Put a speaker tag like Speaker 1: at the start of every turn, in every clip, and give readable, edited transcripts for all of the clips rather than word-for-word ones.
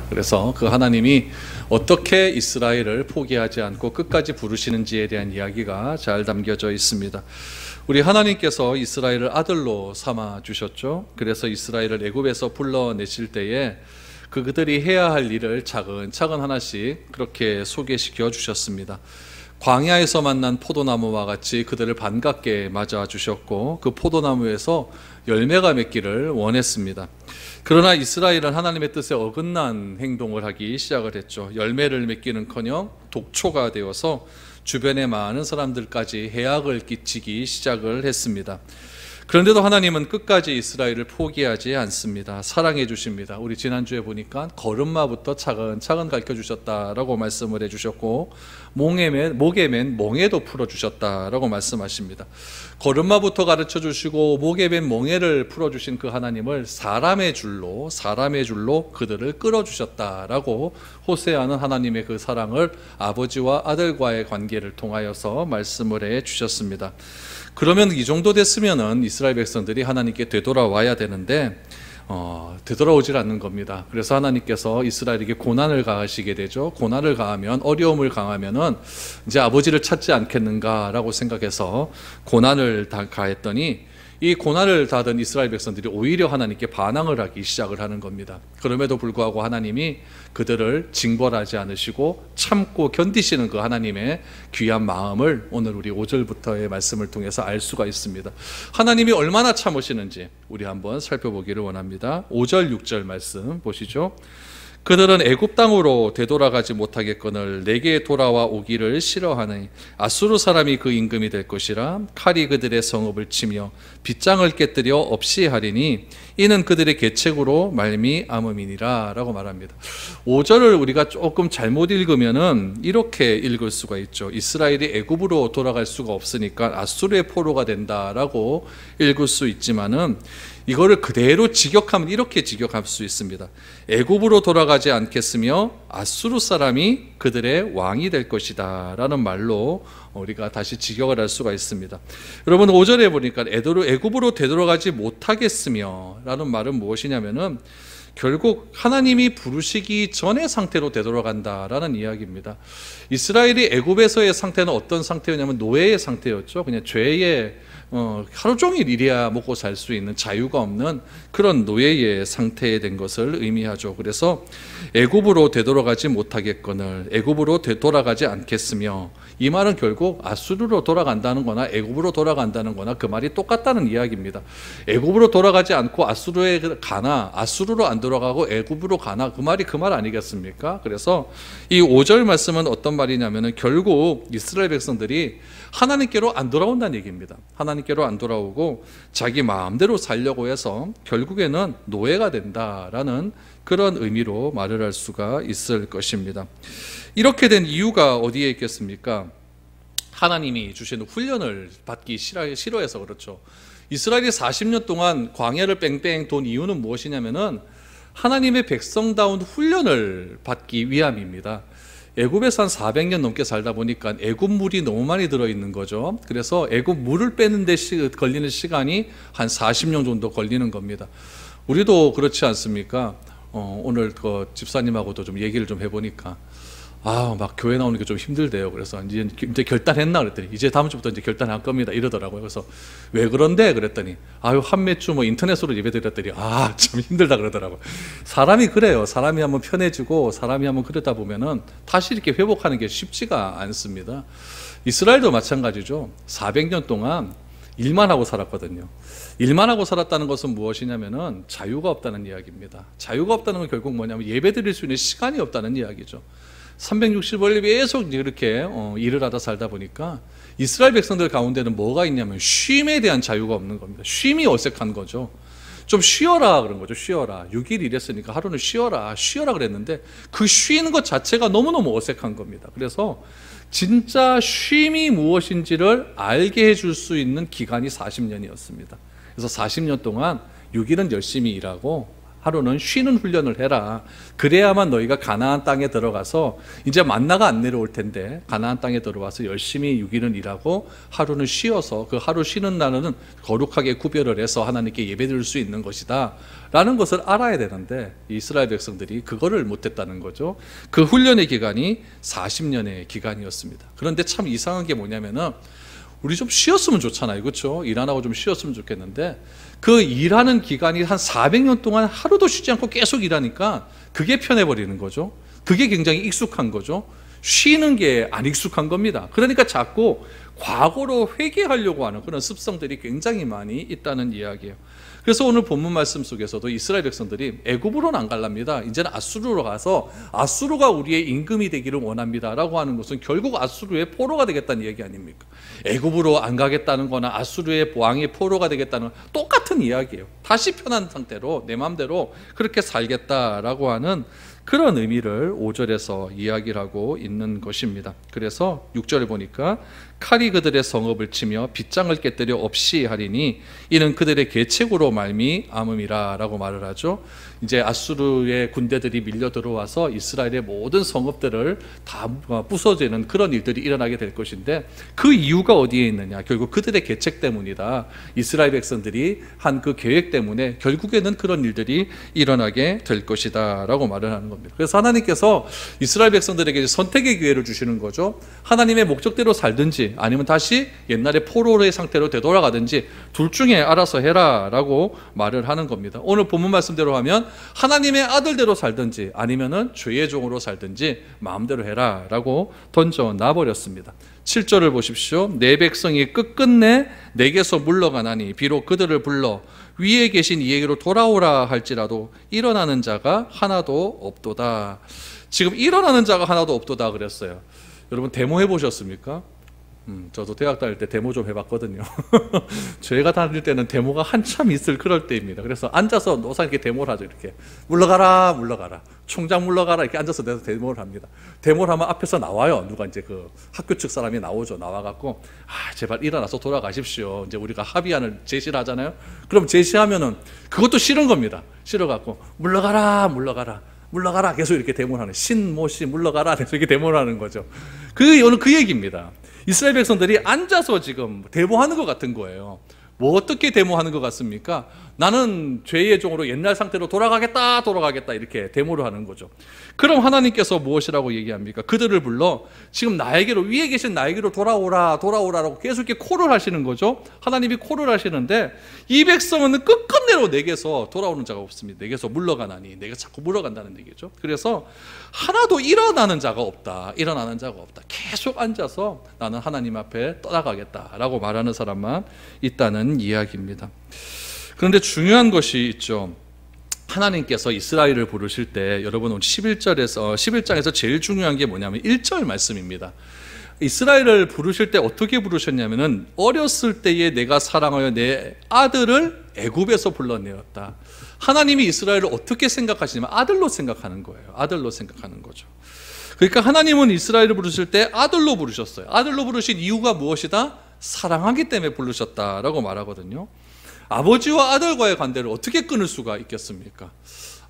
Speaker 1: 그래서 그 하나님이 어떻게 이스라엘을 포기하지 않고 끝까지 부르시는지에 대한 이야기가 잘 담겨져 있습니다. 우리 하나님께서 이스라엘을 아들로 삼아 주셨죠. 그래서 이스라엘을 애굽에서 불러내실 때에 그들이 해야 할 일을 차근차근 하나씩 그렇게 소개시켜 주셨습니다. 광야에서 만난 포도나무와 같이 그들을 반갑게 맞아 주셨고 그 포도나무에서 열매가 맺기를 원했습니다. 그러나 이스라엘은 하나님의 뜻에 어긋난 행동을 하기 시작을 했죠. 열매를 맺기는커녕 독초가 되어서 주변의 많은 사람들까지 해악을 끼치기 시작을 했습니다. 그런데도 하나님은 끝까지 이스라엘을 포기하지 않습니다. 사랑해 주십니다. 우리 지난주에 보니까 걸음마부터 차근차근 가르쳐 주셨다라고 말씀을 해주셨고 목에 맨 멍에도 풀어주셨다라고 말씀하십니다. 걸음마부터 가르쳐 주시고 목에 맨 멍에를 풀어주신 그 하나님을 사람의 줄로 그들을 끌어주셨다라고 호세아는 하나님의 그 사랑을 아버지와 아들과의 관계를 통하여서 말씀을 해주셨습니다. 그러면 이 정도 됐으면은 이스라엘 백성들이 하나님께 되돌아와야 되는데 되돌아오질 않는 겁니다. 그래서 하나님께서 이스라엘에게 고난을 가하시게 되죠. 고난을 가하면, 어려움을 가하면은 이제 아버지를 찾지 않겠는가라고 생각해서 고난을 가했더니 이 고난을 당하던 이스라엘 백성들이 오히려 하나님께 반항을 하기 시작을 하는 겁니다. 그럼에도 불구하고 하나님이 그들을 징벌하지 않으시고 참고 견디시는 그 하나님의 귀한 마음을 오늘 우리 5절부터의 말씀을 통해서 알 수가 있습니다. 하나님이 얼마나 참으시는지 우리 한번 살펴보기를 원합니다. 5절 6절 말씀 보시죠. 그들은 애굽 땅으로 되돌아가지 못하겠거늘 내게 돌아와 오기를 싫어하니 아수르 사람이 그 임금이 될 것이라. 칼이 그들의 성읍을 치며 빗장을 깨뜨려 없이 하리니 이는 그들의 계책으로 말미암음이니라 라고 말합니다. 5절을 우리가 조금 잘못 읽으면은 이렇게 읽을 수가 있죠. 이스라엘이 애굽으로 돌아갈 수가 없으니까 아수르의 포로가 된다라고 읽을 수 있지만은 이거를 그대로 직역하면 이렇게 직역할 수 있습니다. 애굽으로 돌아가지 않겠으며 아수르 사람이 그들의 왕이 될 것이다 라는 말로 우리가 다시 직역을 할 수가 있습니다. 여러분 5절에 보니까 애굽으로 되돌아가지 못하겠으며 라는 말은 무엇이냐면은 결국 하나님이 부르시기 전의 상태로 되돌아간다라는 이야기입니다. 이스라엘이 애굽에서의 상태는 어떤 상태였냐면 노예의 상태였죠. 그냥 죄의 하루 종일 일해야 먹고 살 수 있는 자유가 없는 그런 노예의 상태에 된 것을 의미하죠. 그래서 애굽으로 되돌아가지 못하겠거늘 애굽으로 되돌아가지 않겠으며, 이 말은 결국 아수르로 돌아간다는 거나 애굽으로 돌아간다는 거나 그 말이 똑같다는 이야기입니다. 애굽으로 돌아가지 않고 아수르에 가나 아수르로 안 돌아가고 애굽으로 가나 그 말이 그 말 아니겠습니까? 그래서 이 5절 말씀은 어떤 말이냐면은 결국 이스라엘 백성들이 하나님께로 안 돌아온다는 얘기입니다. 하나님께로 안 돌아오고 자기 마음대로 살려고 해서 결국에는 노예가 된다라는 그런 의미로 말을 할 수가 있을 것입니다. 이렇게 된 이유가 어디에 있겠습니까? 하나님이 주시는 훈련을 받기 싫어해서 그렇죠. 이스라엘이 40년 동안 광야를 뺑뺑 돈 이유는 무엇이냐면은 하나님의 백성다운 훈련을 받기 위함입니다. 애굽에서 한 400년 넘게 살다 보니까 애굽 물이 너무 많이 들어있는 거죠. 그래서 애굽 물을 빼는 데 걸리는 시간이 한 40년 정도 걸리는 겁니다. 우리도 그렇지 않습니까? 오늘 그 집사님하고도 좀 얘기를 좀 해보니까 막 교회 나오는 게 좀 힘들대요. 그래서 이제 결단했나 그랬더니 이제 다음 주부터 이제 결단할 겁니다 이러더라고요. 그래서 왜 그런데 그랬더니 한 몇 주 뭐 인터넷으로 예배드렸더니 참 힘들다 그러더라고요. 사람이 그래요. 사람이 한번 편해지고 사람이 한번 그러다 보면은 다시 이렇게 회복하는 게 쉽지가 않습니다. 이스라엘도 마찬가지죠. 400년 동안 일만 하고 살았거든요. 일만 하고 살았다는 것은 무엇이냐면은 자유가 없다는 이야기입니다. 자유가 없다는 건 결국 뭐냐면 예배드릴 수 있는 시간이 없다는 이야기죠. 360일 계속 이렇게 일을 하다 살다 보니까 이스라엘 백성들 가운데는 뭐가 있냐면 쉼에 대한 자유가 없는 겁니다. 쉼이 어색한 거죠. 좀 쉬어라 그런 거죠. 쉬어라. 6일 일했으니까 하루는 쉬어라 그랬는데 그 쉬는 것 자체가 너무너무 어색한 겁니다. 그래서 진짜 쉼이 무엇인지를 알게 해줄 수 있는 기간이 40년이었습니다. 그래서 40년 동안 6일은 열심히 일하고 하루는 쉬는 훈련을 해라. 그래야만 너희가 가나안 땅에 들어가서 이제 만나가 안 내려올 텐데 가나안 땅에 들어와서 열심히 6일은 일하고 하루는 쉬어서 그 하루 쉬는 날은 거룩하게 구별을 해서 하나님께 예배드릴 수 있는 것이다 라는 것을 알아야 되는데 이스라엘 백성들이 그거를 못했다는 거죠. 그 훈련의 기간이 40년의 기간이었습니다. 그런데 참 이상한 게 뭐냐면은 우리 좀 쉬었으면 좋잖아요. 그렇죠? 일 안 하고 좀 쉬었으면 좋겠는데 그 일하는 기간이 한 400년 동안 하루도 쉬지 않고 계속 일하니까 그게 편해버리는 거죠. 그게 굉장히 익숙한 거죠. 쉬는 게 안 익숙한 겁니다. 그러니까 자꾸 과거로 회귀하려고 하는 그런 습성들이 굉장히 많이 있다는 이야기예요. 그래서 오늘 본문 말씀 속에서도 이스라엘 백성들이 애굽으로는 안 갈랍니다. 이제는 아수르로 가서 아수르가 우리의 임금이 되기를 원합니다 라고 하는 것은 결국 아수르의 포로가 되겠다는 얘기 아닙니까? 애굽으로 안 가겠다는 거나 아수르의 왕의 포로가 되겠다는 건 똑같은 이야기예요. 다시 편한 상태로 내 마음대로 그렇게 살겠다라고 하는 그런 의미를 5절에서 이야기를 하고 있는 것입니다. 그래서 6절을 보니까 칼이 그들의 성읍을 치며 빗장을 깨뜨려 없이 하리니 이는 그들의 계책으로 말미암음이라 라고 말을 하죠. 이제 아수르의 군대들이 밀려 들어와서 이스라엘의 모든 성읍들을 다 부숴지는 그런 일들이 일어나게 될 것인데 그 이유가 어디에 있느냐? 결국 그들의 계책 때문이다. 이스라엘 백성들이 한 그 계획 때문에 결국에는 그런 일들이 일어나게 될 것이다 라고 말을 하는 겁니다. 그래서 하나님께서 이스라엘 백성들에게 선택의 기회를 주시는 거죠. 하나님의 목적대로 살든지 아니면 다시 옛날의 포로의 상태로 되돌아가든지 둘 중에 알아서 해라 라고 말을 하는 겁니다. 오늘 본문 말씀대로 하면 하나님의 아들대로 살든지 아니면은 죄의 종으로 살든지 마음대로 해라 라고 던져놔버렸습니다. 7절을 보십시오. 내 백성이 끝끝내 내게서 물러가나니 비록 그들을 불러 위에 계신 이에게로 돌아오라 할지라도 일어나는 자가 하나도 없도다. 지금 일어나는 자가 하나도 없도다 그랬어요. 여러분 데모 해보셨습니까? 저도 대학 다닐 때 데모 좀 해봤거든요. 저희가 다닐 때는 데모가 한참 있을 그럴 때입니다. 그래서 앉아서 노상 이렇게 데모를 하죠. 이렇게 물러가라 물러가라 총장 물러가라 이렇게 앉아서 내서 데모를 합니다. 데모를 하면 앞에서 나와요. 누가 이제 그 학교 측 사람이 나오죠. 나와갖고 제발 일어나서 돌아가십시오. 이제 우리가 합의안을 제시를 하잖아요. 그럼 제시하면은 그것도 싫은 겁니다. 싫어갖고 물러가라 물러가라 물러가라 계속 이렇게 데모를 하는 신모씨 물러가라 계속 이렇게 데모를 하는 거죠. 오늘 그 얘기입니다. 이스라엘 백성들이 앉아서 지금 데모하는 것 같은 거예요. 뭐 어떻게 데모하는 것 같습니까? 나는 죄의 종으로 옛날 상태로 돌아가겠다 이렇게 데모를 하는 거죠. 그럼 하나님께서 무엇이라고 얘기합니까? 그들을 불러 지금 나에게로 위에 계신 나에게로 돌아오라라고 계속 이렇게 콜을 하시는 거죠. 하나님이 콜을 하시는데 이 백성은 끝끝내로 내게서 돌아오는 자가 없습니다. 내게서 물러가나니 내가 자꾸 물러간다는 얘기죠. 그래서 하나도 일어나는 자가 없다. 계속 앉아서 나는 하나님 앞에 떠나가겠다라고 말하는 사람만 있다는 이야기입니다. 그런데 중요한 것이 있죠. 하나님께서 이스라엘을 부르실 때 여러분 오늘 11장에서 제일 중요한 게 뭐냐면 1절 말씀입니다. 이스라엘을 부르실 때 어떻게 부르셨냐면은 어렸을 때에 내가 사랑하여 내 아들을 애굽에서 불러내었다. 하나님이 이스라엘을 어떻게 생각하시냐면 아들로 생각하는 거예요. 아들로 생각하는 거죠. 그러니까 하나님은 이스라엘을 부르실 때 아들로 부르셨어요. 아들로 부르신 이유가 무엇이다? 사랑하기 때문에 부르셨다라고 말하거든요. 아버지와 아들과의 관계를 어떻게 끊을 수가 있겠습니까?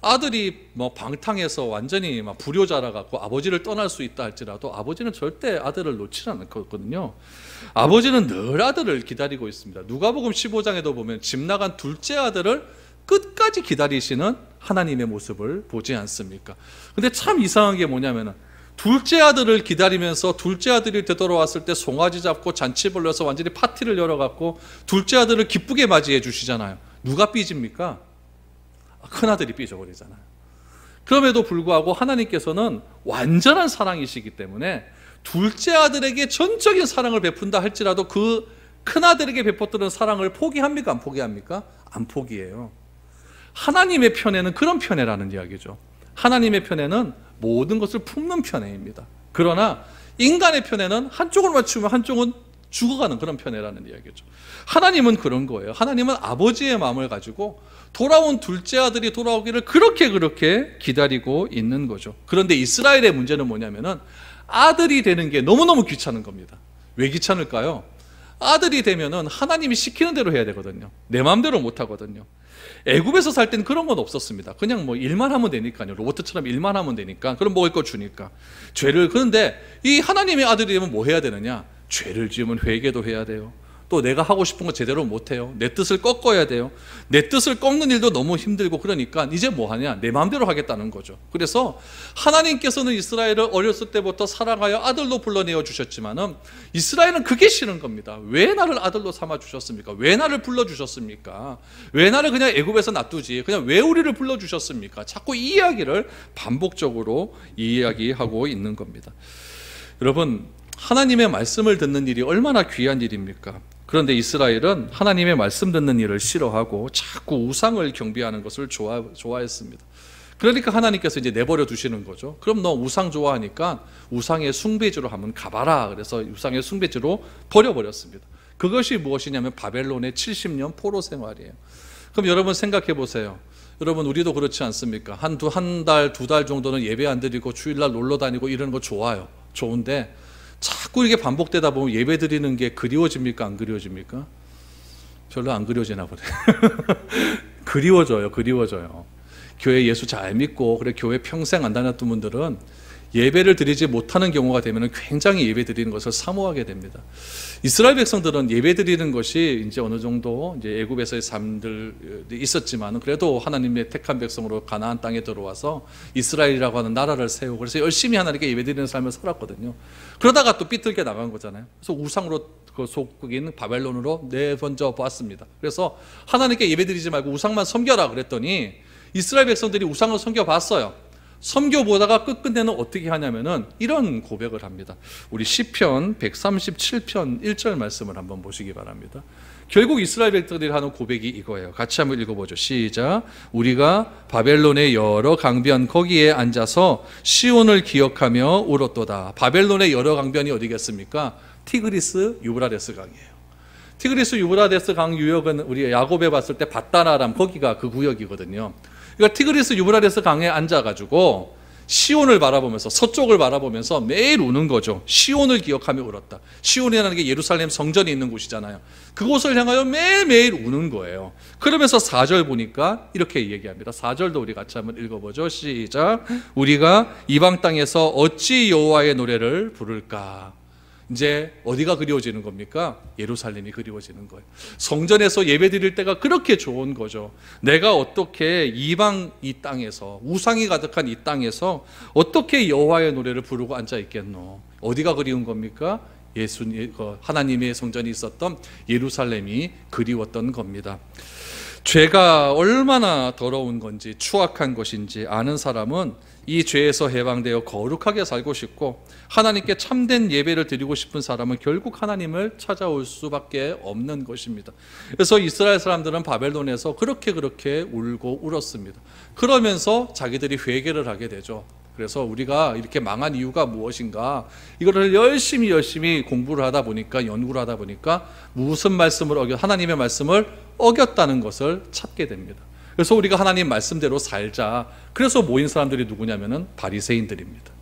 Speaker 1: 아들이 방탕해서 완전히 불효자라 갖고 아버지를 떠날 수 있다 할지라도 아버지는 절대 아들을 놓지 않거든요. 아버지는 늘 아들을 기다리고 있습니다. 누가복음 15장에도 보면 집 나간 둘째 아들을 끝까지 기다리시는 하나님의 모습을 보지 않습니까? 근데 참 이상한 게 뭐냐면은 둘째 아들을 기다리면서 둘째 아들이 되돌아왔을 때 송아지 잡고 잔치 벌려서 완전히 파티를 열어갖고 둘째 아들을 기쁘게 맞이해 주시잖아요. 누가 삐집니까? 큰아들이 삐져버리잖아요. 그럼에도 불구하고 하나님께서는 완전한 사랑이시기 때문에 둘째 아들에게 전적인 사랑을 베푼다 할지라도 그 큰아들에게 베풀었던 사랑을 포기합니까? 안 포기합니까? 안 포기해요. 하나님의 편에는 그런 편애라는 이야기죠. 하나님의 편에는 모든 것을 품는 편애입니다. 그러나 인간의 편에는 한쪽을 맞추면 한쪽은 죽어가는 그런 편애라는 이야기죠. 하나님은 그런 거예요. 하나님은 아버지의 마음을 가지고 돌아온 둘째 아들이 돌아오기를 그렇게 기다리고 있는 거죠. 그런데 이스라엘의 문제는 뭐냐면은 아들이 되는 게 너무너무 귀찮은 겁니다. 왜 귀찮을까요? 아들이 되면은 하나님이 시키는 대로 해야 되거든요. 내 마음대로 못 하거든요. 애굽에서 살 때는 그런 건 없었습니다. 그냥 뭐 일만 하면 되니까요. 로봇처럼 일만 하면 되니까. 그럼 먹을 거 주니까. 그런데 이 하나님의 아들이 되면 뭐 해야 되느냐? 죄를 지으면 회개도 해야 돼요. 또 내가 하고 싶은 거 제대로 못해요. 내 뜻을 꺾어야 돼요. 내 뜻을 꺾는 일도 너무 힘들고, 그러니까 이제 뭐 하냐? 내 마음대로 하겠다는 거죠. 그래서 하나님께서는 이스라엘을 어렸을 때부터 사랑하여 아들로 불러내어 주셨지만은 이스라엘은 그게 싫은 겁니다. 왜 나를 아들로 삼아 주셨습니까? 왜 나를 불러 주셨습니까? 왜 나를 그냥 애굽에서 놔두지? 그냥 왜 우리를 불러 주셨습니까? 자꾸 이 이야기를 반복적으로 이야기하고 있는 겁니다. 여러분, 하나님의 말씀을 듣는 일이 얼마나 귀한 일입니까? 그런데 이스라엘은 하나님의 말씀 듣는 일을 싫어하고 자꾸 우상을 경배하는 것을 좋아했습니다. 그러니까 하나님께서 이제 내버려 두시는 거죠. 그럼 너 우상 좋아하니까 우상의 숭배지로 한번 가봐라. 그래서 우상의 숭배지로 버려버렸습니다. 그것이 무엇이냐면 바벨론의 70년 포로 생활이에요. 그럼 여러분 생각해 보세요. 여러분, 우리도 그렇지 않습니까? 한 달, 두 달 정도는 예배 안 드리고 주일날 놀러 다니고 이러는 거 좋아요. 좋은데 자꾸 이게 반복되다 보면 예배 드리는 게 그리워집니까? 안 그리워집니까? 별로 안 그리워지나 보네. 그리워져요. 교회 예수 잘 믿고 그래 교회 평생 안 다녔던 분들은 예배를 드리지 못하는 경우가 되면 굉장히 예배 드리는 것을 사모하게 됩니다. 이스라엘 백성들은 예배 드리는 것이 이제 어느 정도 이제 애굽에서의 삶들이 있었지만 그래도 하나님의 택한 백성으로 가나안 땅에 들어와서 이스라엘이라고 하는 나라를 세우고 그래서 열심히 하나님께 예배 드리는 삶을 살았거든요. 그러다가 또 삐뚤게 나간 거잖아요. 그래서 우상으로 그 속국인 바벨론으로 내던져 보았습니다. 그래서 하나님께 예배 드리지 말고 우상만 섬겨라 그랬더니 이스라엘 백성들이 우상을 섬겨봤어요. 섬겨보다가 끝끝내는 어떻게 하냐면은 이런 고백을 합니다. 우리 시편 137편 1절 말씀을 한번 보시기 바랍니다. 결국 이스라엘 백성들이 하는 고백이 이거예요. 같이 한번 읽어보죠. 시작. 우리가 바벨론의 여러 강변 거기에 앉아서 시온을 기억하며 울었도다. 바벨론의 여러 강변이 어디겠습니까? 티그리스 유브라데스 강이에요. 티그리스 유브라데스 강 유역은 우리 야곱에 봤을 때 밧다나람 거기가 그 구역이거든요. 그러니까 티그리스 유브라데스 강에 앉아가지고 시온을 바라보면서 서쪽을 바라보면서 매일 우는 거죠. 시온을 기억하며 울었다. 시온이라는 게 예루살렘 성전이 있는 곳이잖아요. 그곳을 향하여 매일매일 우는 거예요. 그러면서 4절 보니까 이렇게 얘기합니다. 4절도 우리 같이 한번 읽어보죠. 시작. 우리가 이방 땅에서 어찌 여호와의 노래를 부를까. 이제 어디가 그리워지는 겁니까? 예루살렘이 그리워지는 거예요. 성전에서 예배 드릴 때가 그렇게 좋은 거죠. 내가 어떻게 이방 이 땅에서 우상이 가득한 이 땅에서 어떻게 여호와의 노래를 부르고 앉아 있겠노? 어디가 그리운 겁니까? 하나님의 성전이 있었던 예루살렘이 그리웠던 겁니다. 죄가 얼마나 더러운 건지 추악한 것인지 아는 사람은 이 죄에서 해방되어 거룩하게 살고 싶고 하나님께 참된 예배를 드리고 싶은 사람은 결국 하나님을 찾아올 수밖에 없는 것입니다. 그래서 이스라엘 사람들은 바벨론에서 그렇게 울고 울었습니다. 그러면서 자기들이 회개를 하게 되죠. 그래서 우리가 이렇게 망한 이유가 무엇인가, 이거를 열심히 공부를 하다 보니까, 연구를 하다 보니까 무슨 말씀을 하나님의 말씀을 어겼다는 것을 찾게 됩니다. 그래서 우리가 하나님 말씀대로 살자. 그래서 모인 사람들이 누구냐면은 바리새인들입니다.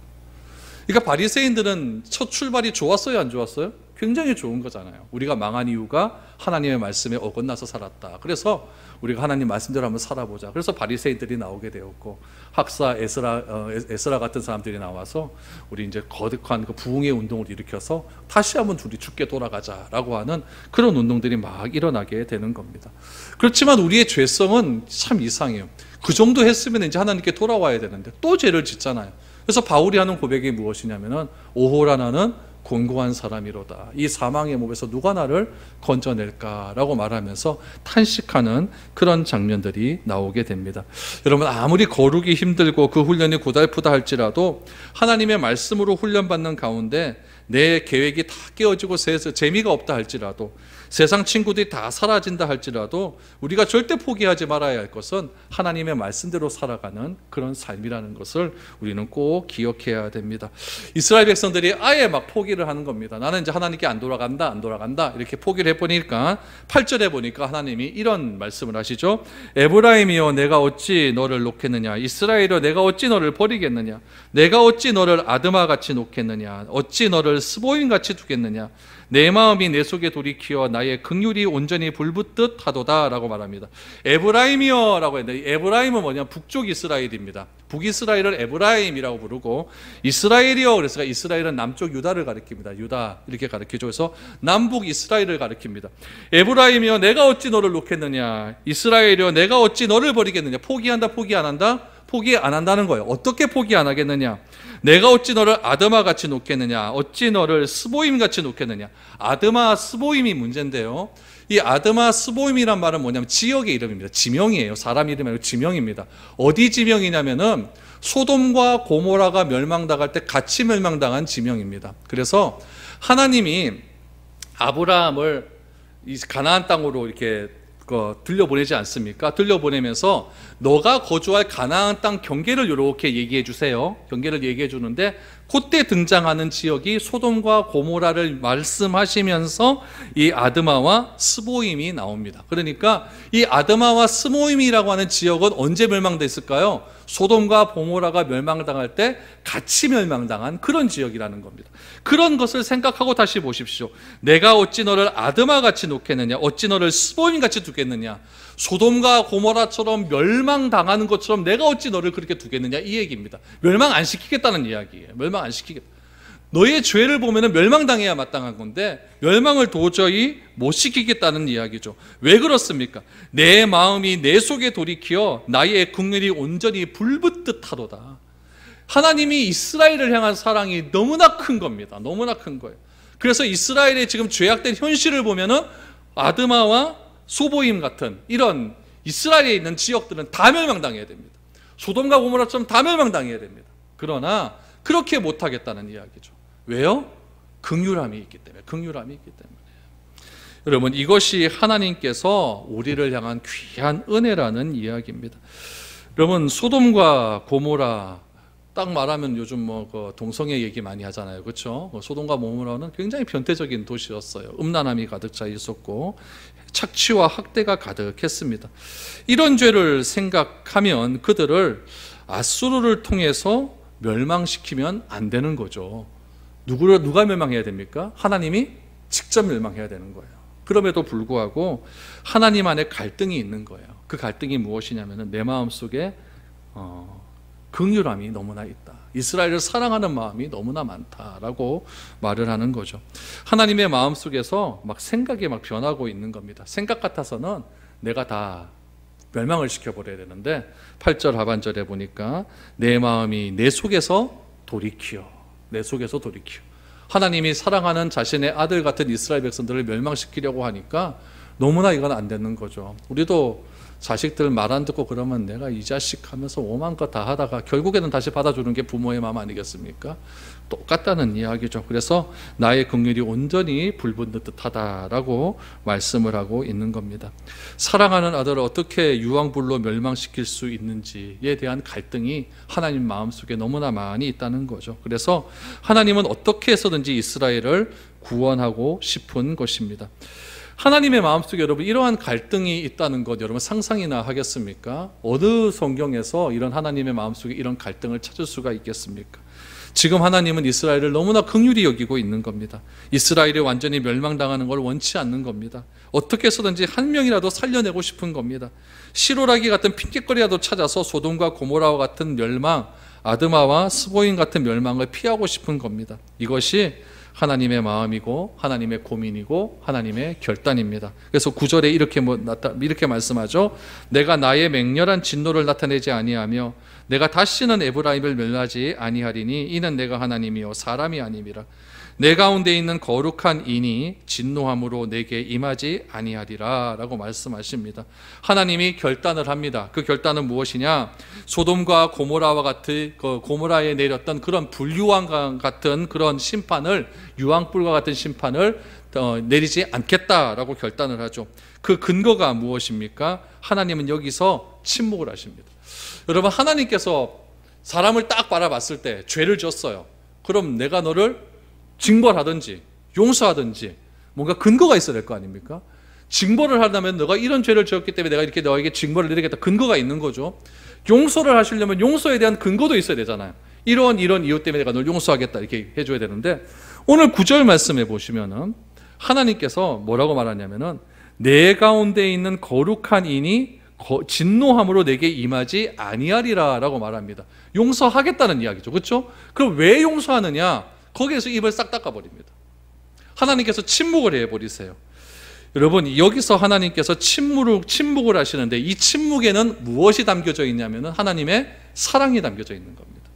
Speaker 1: 그러니까 바리새인들은 첫 출발이 좋았어요, 안 좋았어요? 굉장히 좋은 거잖아요. 우리가 망한 이유가 하나님의 말씀에 어긋나서 살았다. 그래서 우리가 하나님 말씀대로 한번 살아보자. 그래서 바리새인들이 나오게 되었고, 학사 에스라 같은 사람들이 나와서 우리 이제 거듭한 그 부흥의 운동을 일으켜서 다시 한번 둘이 죽게 돌아가자라고 하는 그런 운동들이 막 일어나게 되는 겁니다. 그렇지만 우리의 죄성은 참 이상해요. 그 정도 했으면 이제 하나님께 돌아와야 되는데 또 죄를 짓잖아요. 그래서 바울이 하는 고백이 무엇이냐면은 오호라 나는 곤고한 사람이로다. 이 사망의 몸에서 누가 나를 건져낼까라고 말하면서 탄식하는 그런 장면들이 나오게 됩니다. 여러분, 아무리 거룩이 힘들고 그 훈련이 고달프다 할지라도 하나님의 말씀으로 훈련받는 가운데 내 계획이 다 깨어지고 재미가 없다 할지라도, 세상 친구들이 다 사라진다 할지라도 우리가 절대 포기하지 말아야 할 것은 하나님의 말씀대로 살아가는 그런 삶이라는 것을 우리는 꼭 기억해야 됩니다. 이스라엘 백성들이 아예 막 포기를 하는 겁니다. 나는 이제 하나님께 안 돌아간다 이렇게 포기를 해보니까 8절에 보니까 하나님이 이런 말씀을 하시죠. 에브라임이여 내가 어찌 너를 놓겠느냐, 이스라엘이여 내가 어찌 너를 버리겠느냐, 내가 어찌 너를 아드마같이 놓겠느냐, 어찌 너를 스보임같이 두겠느냐? 내 마음이 내 속에 돌이키어 나의 긍휼이 온전히 불붙듯 하도다 라고 말합니다. 에브라임이여라고 했는데, 에브라임은 뭐냐? 북쪽 이스라엘입니다. 북이스라엘을 에브라임이라고 부르고, 이스라엘이여 그래서 이스라엘은 남쪽 유다를 가리킵니다. 유다 이렇게 가리키죠. 그래서 남북 이스라엘을 가리킵니다. 에브라임이여 내가 어찌 너를 놓겠느냐? 이스라엘이여 내가 어찌 너를 버리겠느냐? 포기한다, 포기 안 한다? 포기 안 한다는 거예요. 어떻게 포기 안 하겠느냐? 내가 어찌 너를 아드마같이 놓겠느냐? 어찌 너를 스보임같이 놓겠느냐? 아드마, 스보임이 문제인데요. 이 아드마, 스보임이란 말은 뭐냐면 지역의 이름입니다. 지명이에요. 사람 이름이 아니고 지명입니다. 어디 지명이냐면은 소돔과 고모라가 멸망당할 때 같이 멸망당한 지명입니다. 그래서 하나님이 아브라함을 이 가나안 땅으로 이렇게 들려보내지 않습니까? 들려보내면서 너가 거주할 가나안 땅 경계를 이렇게 얘기해 주세요. 경계를 얘기해 주는데 그때 등장하는 지역이 소돔과 고모라를 말씀하시면서 이 아드마와 스보임이 나옵니다. 그러니까 이 아드마와 스보임이라고 하는 지역은 언제 멸망됐을까요? 소돔과 고모라가 멸망당할 때 같이 멸망당한 그런 지역이라는 겁니다. 그런 것을 생각하고 다시 보십시오. 내가 어찌 너를 아드마같이 놓겠느냐? 어찌 너를 스보임같이 두겠느냐? 소돔과 고모라처럼 멸망당하는 것처럼 내가 어찌 너를 그렇게 두겠느냐? 이 얘기입니다. 멸망 안 시키겠다는 이야기예요. 멸망 안 시키겠다. 너의 죄를 보면 멸망당해야 마땅한 건데 멸망을 도저히 못 시키겠다는 이야기죠. 왜 그렇습니까? 내 마음이 내 속에 돌이키어 나의 긍휼이 온전히 불붙듯 하도다. 하나님이 이스라엘을 향한 사랑이 너무나 큰 겁니다. 너무나 큰 거예요. 그래서 이스라엘의 지금 죄악된 현실을 보면은 아드마와 소보임 같은 이런 이스라엘에 있는 지역들은 다 멸망당해야 됩니다. 소돔과 고모라처럼 다 멸망당해야 됩니다. 그러나 그렇게 못하겠다는 이야기죠. 왜요? 긍휼함이 있기 때문에. 긍휼함이 있기 때문에. 여러분, 이것이 하나님께서 우리를 향한 귀한 은혜라는 이야기입니다. 여러분, 소돔과 고모라 딱 말하면 요즘 동성애 얘기 많이 하잖아요. 그렇죠? 소돔과 고모라는 굉장히 변태적인 도시였어요. 음란함이 가득 차 있었고 착취와 학대가 가득했습니다. 이런 죄를 생각하면 그들을 아수르를 통해서 멸망시키면 안 되는 거죠. 누가 멸망해야 됩니까? 하나님이 직접 멸망해야 되는 거예요. 그럼에도 불구하고 하나님 안에 갈등이 있는 거예요. 그 갈등이 무엇이냐면 내 마음속에 긍휼함이 너무나 있다. 이스라엘을 사랑하는 마음이 너무나 많다라고 말을 하는 거죠. 하나님의 마음속에서 막 생각이 막 변하고 있는 겁니다. 생각 같아서는 내가 다 멸망을 시켜버려야 되는데 8절 하반절에 보니까 내 마음이 내 속에서 돌이키어. 내 속에서 돌이키어. 하나님이 사랑하는 자신의 아들 같은 이스라엘 백성들을 멸망시키려고 하니까 너무나 이건 안 되는 거죠. 우리도 자식들 말 안 듣고 그러면 내가 이 자식 하면서 오만 거 다 하다가 결국에는 다시 받아주는 게 부모의 마음 아니겠습니까? 똑같다는 이야기죠. 그래서 나의 긍휼이 온전히 불붙듯 하다라고 말씀을 하고 있는 겁니다. 사랑하는 아들을 어떻게 유황불로 멸망시킬 수 있는지에 대한 갈등이 하나님 마음속에 너무나 많이 있다는 거죠. 그래서 하나님은 어떻게 해서든지 이스라엘을 구원하고 싶은 것입니다. 하나님의 마음속에 여러분 이러한 갈등이 있다는 것 여러분 상상이나 하겠습니까? 어느 성경에서 이런 하나님의 마음속에 이런 갈등을 찾을 수가 있겠습니까? 지금 하나님은 이스라엘을 너무나 긍휼히 여기고 있는 겁니다. 이스라엘이 완전히 멸망당하는 걸 원치 않는 겁니다. 어떻게 해서든지 한 명이라도 살려내고 싶은 겁니다. 시로라기 같은 핑계거리라도 찾아서 소돔과 고모라와 같은 멸망, 아드마와 스보임 같은 멸망을 피하고 싶은 겁니다. 이것이 하나님의 마음이고 하나님의 고민이고 하나님의 결단입니다. 그래서 9절에 이렇게 말씀하죠. 내가 나의 맹렬한 진노를 나타내지 아니하며 내가 다시는 에브라임을 멸하지 아니하리니 이는 내가 하나님이요 사람이 아님이라. 내 가운데 있는 거룩한 인이 진노함으로 내게 임하지 아니하리라 라고 말씀하십니다. 하나님이 결단을 합니다. 그 결단은 무엇이냐? 소돔과 고모라와 같은 고모라에 내렸던 그런 불유황과 같은 그런 심판을, 유황불과 같은 심판을 내리지 않겠다라고 결단을 하죠. 그 근거가 무엇입니까? 하나님은 여기서 침묵을 하십니다. 여러분, 하나님께서 사람을 딱 바라봤을 때 죄를 졌어요. 그럼 내가 너를 징벌하든지 용서하든지 뭔가 근거가 있어야 될 거 아닙니까? 징벌을 하려면 너가 이런 죄를 지었기 때문에 내가 이렇게 너에게 징벌을 내리겠다. 근거가 있는 거죠. 용서를 하시려면 용서에 대한 근거도 있어야 되잖아요. 이런 이유 때문에 내가 널 용서하겠다 이렇게 해줘야 되는데 오늘 9절 말씀해 보시면은 하나님께서 뭐라고 말하냐면은 내 가운데 있는 거룩한 인이 진노함으로 내게 임하지 아니하리라 라고 말합니다. 용서하겠다는 이야기죠. 그렇죠? 그럼 왜 용서하느냐? 거기에서 입을 싹 닦아버립니다. 하나님께서 침묵을 해버리세요. 여러분, 여기서 하나님께서 침묵을 하시는데 이 침묵에는 무엇이 담겨져 있냐면은 하나님의 사랑이 담겨져 있는 겁니다.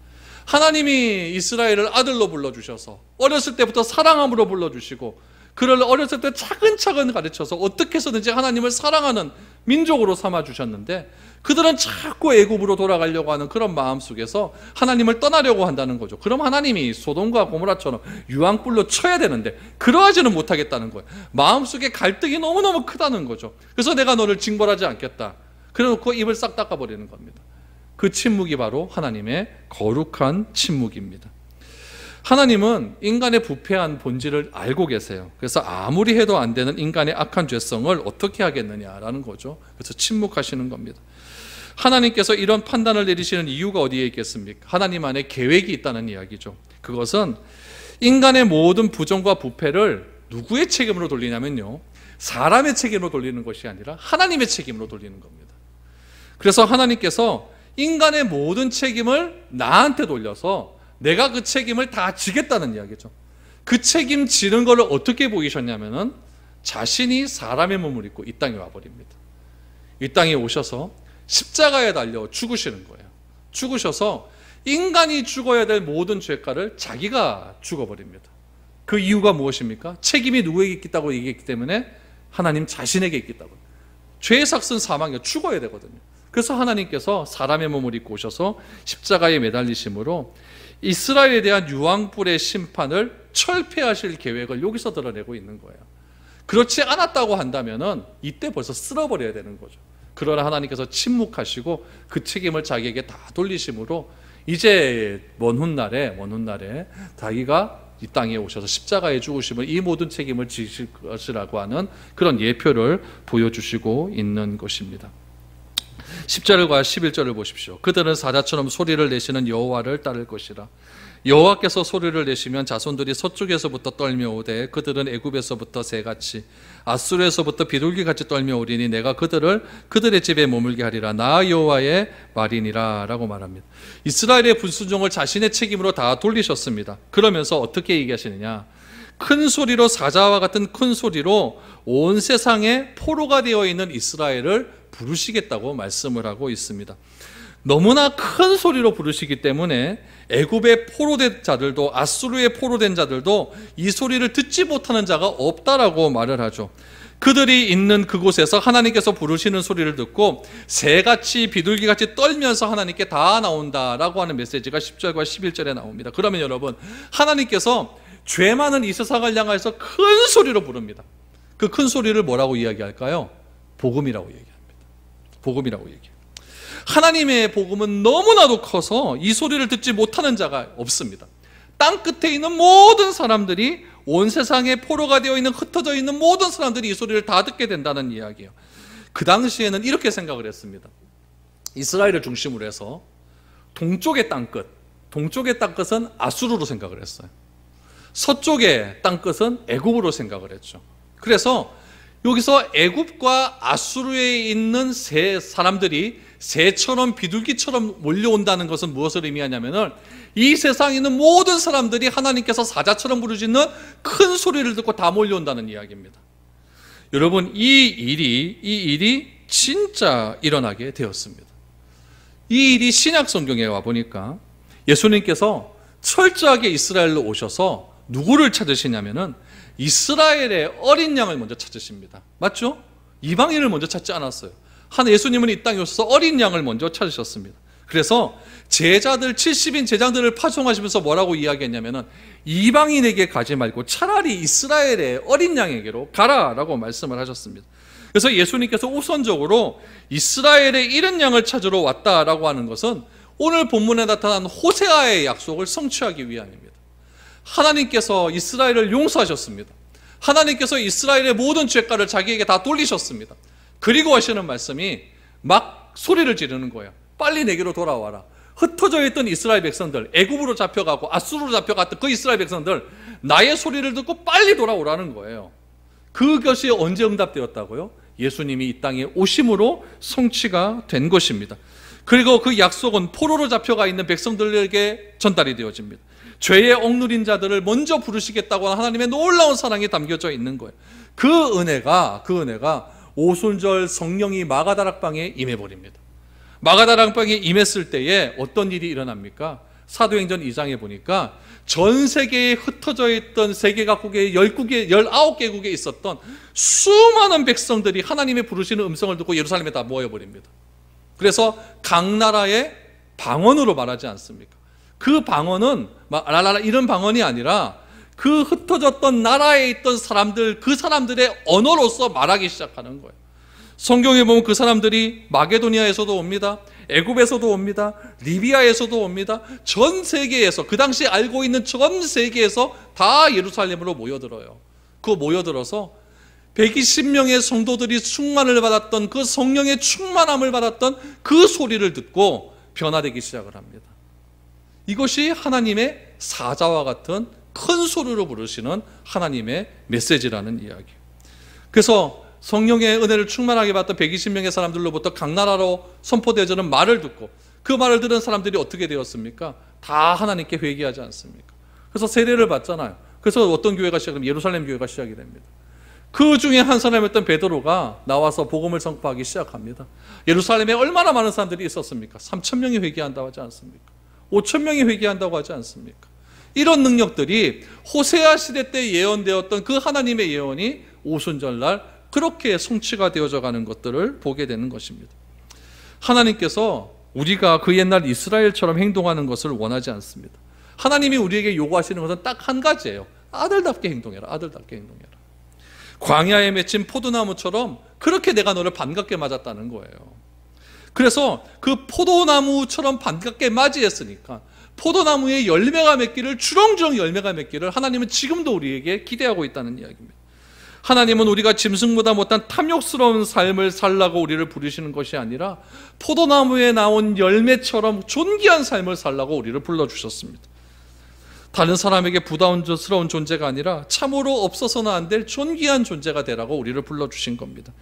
Speaker 1: 하나님이 이스라엘을 아들로 불러주셔서 어렸을 때부터 사랑함으로 불러주시고 그를 어렸을 때 차근차근 가르쳐서 어떻게 해서든지 하나님을 사랑하는 민족으로 삼아주셨는데 그들은 자꾸 애굽으로 돌아가려고 하는 그런 마음 속에서 하나님을 떠나려고 한다는 거죠. 그럼 하나님이 소돔과 고모라처럼 유황불로 쳐야 되는데 그러하지는 못하겠다는 거예요. 마음속에 갈등이 너무너무 크다는 거죠. 그래서 내가 너를 징벌하지 않겠다. 그래놓고 입을 싹 닦아버리는 겁니다. 그 침묵이 바로 하나님의 거룩한 침묵입니다. 하나님은 인간의 부패한 본질을 알고 계세요. 그래서 아무리 해도 안 되는 인간의 악한 죄성을 어떻게 하겠느냐라는 거죠. 그래서 침묵하시는 겁니다. 하나님께서 이런 판단을 내리시는 이유가 어디에 있겠습니까? 하나님 안에 계획이 있다는 이야기죠. 그것은 인간의 모든 부정과 부패를 누구의 책임으로 돌리냐면요, 사람의 책임으로 돌리는 것이 아니라 하나님의 책임으로 돌리는 겁니다. 그래서 하나님께서 인간의 모든 책임을 나한테 돌려서 내가 그 책임을 다 지겠다는 이야기죠. 그 책임 지는 것을 어떻게 보이셨냐면은 자신이 사람의 몸을 입고 이 땅에 와버립니다. 이 땅에 오셔서 십자가에 달려 죽으시는 거예요. 죽으셔서 인간이 죽어야 될 모든 죄가를 자기가 죽어버립니다. 그 이유가 무엇입니까? 책임이 누구에게 있다고 얘기했기 때문에 하나님 자신에게 있다고. 죄의 삭은 사망이에요. 죽어야 되거든요. 그래서 하나님께서 사람의 몸을 입고 오셔서 십자가에 매달리심으로 이스라엘에 대한 유황불의 심판을 철폐하실 계획을 여기서 드러내고 있는 거예요. 그렇지 않았다고 한다면은 이때 벌써 쓸어버려야 되는 거죠. 그러나 하나님께서 침묵하시고 그 책임을 자기에게 다 돌리심으로 이제 먼 훗날에 자기가 이 땅에 오셔서 십자가에 죽으심을 이 모든 책임을 지실 것이라고 하는 그런 예표를 보여주시고 있는 것입니다. 10절과 11절을 보십시오. 그들은 사자처럼 소리를 내시는 여호와를 따를 것이라. 여호와께서 소리를 내시면 자손들이 서쪽에서부터 떨며오되 그들은 애굽에서부터 새같이 아수르에서부터 비둘기같이 떨며오리니 내가 그들의 집에 머물게 하리라. 나 여호와의 말이니라 라고 말합니다. 이스라엘의 불순종을 자신의 책임으로 다 돌리셨습니다. 그러면서 어떻게 얘기하시느냐, 큰 소리로, 사자와 같은 큰 소리로 온 세상에 포로가 되어 있는 이스라엘을 부르시겠다고 말씀을 하고 있습니다. 너무나 큰 소리로 부르시기 때문에 애굽의 포로된 자들도, 아수르의 포로된 자들도 이 소리를 듣지 못하는 자가 없다라고 말을 하죠. 그들이 있는 그곳에서 하나님께서 부르시는 소리를 듣고 새같이 비둘기같이 떨면서 하나님께 다 나온다라고 하는 메시지가 10절과 11절에 나옵니다. 그러면 여러분, 하나님께서 죄 많은 이 세상을 향해서 큰 소리로 부릅니다. 그 큰 소리를 뭐라고 이야기할까요? 복음이라고 얘기합니다. 복음이라고 얘기해요. 하나님의 복음은 너무나도 커서 이 소리를 듣지 못하는 자가 없습니다. 땅 끝에 있는 모든 사람들이, 온 세상에 포로가 되어 있는, 흩어져 있는 모든 사람들이 이 소리를 다 듣게 된다는 이야기예요. 그 당시에는 이렇게 생각을 했습니다. 이스라엘을 중심으로 해서 동쪽의 땅끝은 아수르로 생각을 했어요. 서쪽의 땅끝은 애굽으로 생각을 했죠. 그래서 여기서 애굽과 아수르에 있는 사람들이 새처럼 비둘기처럼 몰려온다는 것은 무엇을 의미하냐면은 이 세상에 있는 모든 사람들이 하나님께서 사자처럼 부르짖는 큰 소리를 듣고 다 몰려온다는 이야기입니다. 여러분, 이 일이 진짜 일어나게 되었습니다. 이 일이 신약 성경에 와 보니까 예수님께서 철저하게 이스라엘로 오셔서 누구를 찾으시냐면은 이스라엘의 어린 양을 먼저 찾으십니다. 맞죠? 이방인을 먼저 찾지 않았어요. 예수님은 이 땅에 오셔서 어린 양을 먼저 찾으셨습니다. 그래서 제자들, 70인 제자들을 파송하시면서 뭐라고 이야기했냐면은 이방인에게 가지 말고 차라리 이스라엘의 어린 양에게로 가라라고 말씀을 하셨습니다. 그래서 예수님께서 우선적으로 이스라엘의 이른 양을 찾으러 왔다라고 하는 것은 오늘 본문에 나타난 호세아의 약속을 성취하기 위함입니다. 하나님께서 이스라엘을 용서하셨습니다. 하나님께서 이스라엘의 모든 죄가를 자기에게 다 돌리셨습니다. 그리고 하시는 말씀이 막 소리를 지르는 거예요. 빨리 내게로 돌아와라. 흩어져 있던 이스라엘 백성들, 애굽으로 잡혀가고 아수르로 잡혀갔던 그 이스라엘 백성들, 나의 소리를 듣고 빨리 돌아오라는 거예요. 그것이 언제 응답되었다고요? 예수님이 이 땅에 오심으로 성취가 된 것입니다. 그리고 그 약속은 포로로 잡혀가 있는 백성들에게 전달이 되어집니다. 죄에 억누린 자들을 먼저 부르시겠다고 하는 하나님의 놀라운 사랑이 담겨져 있는 거예요. 그 은혜가 오순절 성령이 마가다락방에 임해버립니다. 마가다락방에 임했을 때에 어떤 일이 일어납니까? 사도행전 2장에 보니까 전 세계에 흩어져 있던 세계 각국의 19개국에 있었던 수많은 백성들이 하나님의 부르시는 음성을 듣고 예루살렘에 다 모여버립니다. 그래서 각 나라의 방언으로 말하지 않습니까? 그 방언은 라라라 이런 방언이 아니라 그 흩어졌던 나라에 있던 사람들, 그 사람들의 언어로서 말하기 시작하는 거예요. 성경에 보면 그 사람들이 마게도니아에서도 옵니다. 애굽에서도 옵니다. 리비아에서도 옵니다. 전 세계에서, 그 당시 알고 있는 전 세계에서 다 예루살렘으로 모여들어요. 그 모여들어서 120명의 성도들이 충만을 받았던, 그 성령의 충만함을 받았던 그 소리를 듣고 변화되기 시작을 합니다. 이것이 하나님의 사자와 같은 큰 소리로 부르시는 하나님의 메시지라는 이야기. 그래서 성령의 은혜를 충만하게 받던 120명의 사람들로부터 각 나라로 선포되어지는 말을 듣고, 그 말을 들은 사람들이 어떻게 되었습니까? 다 하나님께 회개하지 않습니까? 그래서 세례를 받잖아요. 그래서 어떤 교회가 시작됩니까? 예루살렘 교회가 시작이 됩니다. 그 중에 한 사람이었던 베드로가 나와서 복음을 선포하기 시작합니다. 예루살렘에 얼마나 많은 사람들이 있었습니까? 3,000명이 회개한다고 하지 않습니까? 5,000명이 회개한다고 하지 않습니까? 이런 능력들이 호세아 시대 때 예언되었던 그 하나님의 예언이 오순절날 그렇게 성취가 되어져 가는 것들을 보게 되는 것입니다. 하나님께서 우리가 그 옛날 이스라엘처럼 행동하는 것을 원하지 않습니다. 하나님이 우리에게 요구하시는 것은 딱 한 가지예요. 아들답게 행동해라. 아들답게 행동해라. 광야에 맺힌 포도나무처럼 그렇게 내가 너를 반갑게 맞았다는 거예요. 그래서 그 포도나무처럼 반갑게 맞이했으니까 포도나무에 열매가 맺기를, 주렁주렁 열매가 맺기를 하나님은 지금도 우리에게 기대하고 있다는 이야기입니다. 하나님은 우리가 짐승보다 못한 탐욕스러운 삶을 살라고 우리를 부르시는 것이 아니라 포도나무에 나온 열매처럼 존귀한 삶을 살라고 우리를 불러주셨습니다. 다른 사람에게 부담스러운 존재가 아니라 참으로 없어서는 안 될 존귀한 존재가 되라고 우리를 불러주신 겁니다.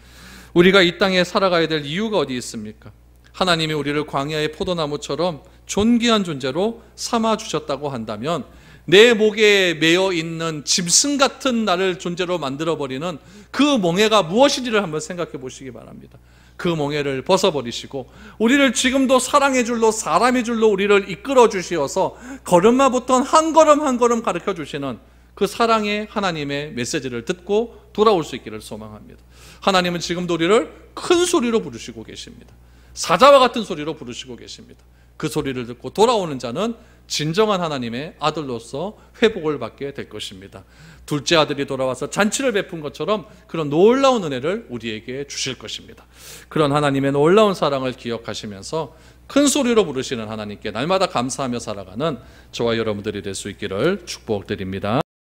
Speaker 1: 우리가 이 땅에 살아가야 될 이유가 어디 있습니까? 하나님이 우리를 광야의 포도나무처럼 존귀한 존재로 삼아주셨다고 한다면 내 목에 매여 있는 짐승 같은 나를 존재로 만들어버리는 그 멍에가 무엇인지를 한번 생각해 보시기 바랍니다. 그 멍에를 벗어버리시고 우리를 지금도 사랑의 줄로, 사람의 줄로 우리를 이끌어 주시어서 걸음마부터 한 걸음 한 걸음 가르쳐 주시는 그 사랑의 하나님의 메시지를 듣고 돌아올 수 있기를 소망합니다. 하나님은 지금도 우리를 큰 소리로 부르시고 계십니다. 사자와 같은 소리로 부르시고 계십니다. 그 소리를 듣고 돌아오는 자는 진정한 하나님의 아들로서 회복을 받게 될 것입니다. 둘째 아들이 돌아와서 잔치를 베푼 것처럼 그런 놀라운 은혜를 우리에게 주실 것입니다. 그런 하나님의 놀라운 사랑을 기억하시면서 큰 소리로 부르시는 하나님께 날마다 감사하며 살아가는 저와 여러분들이 될 수 있기를 축복드립니다.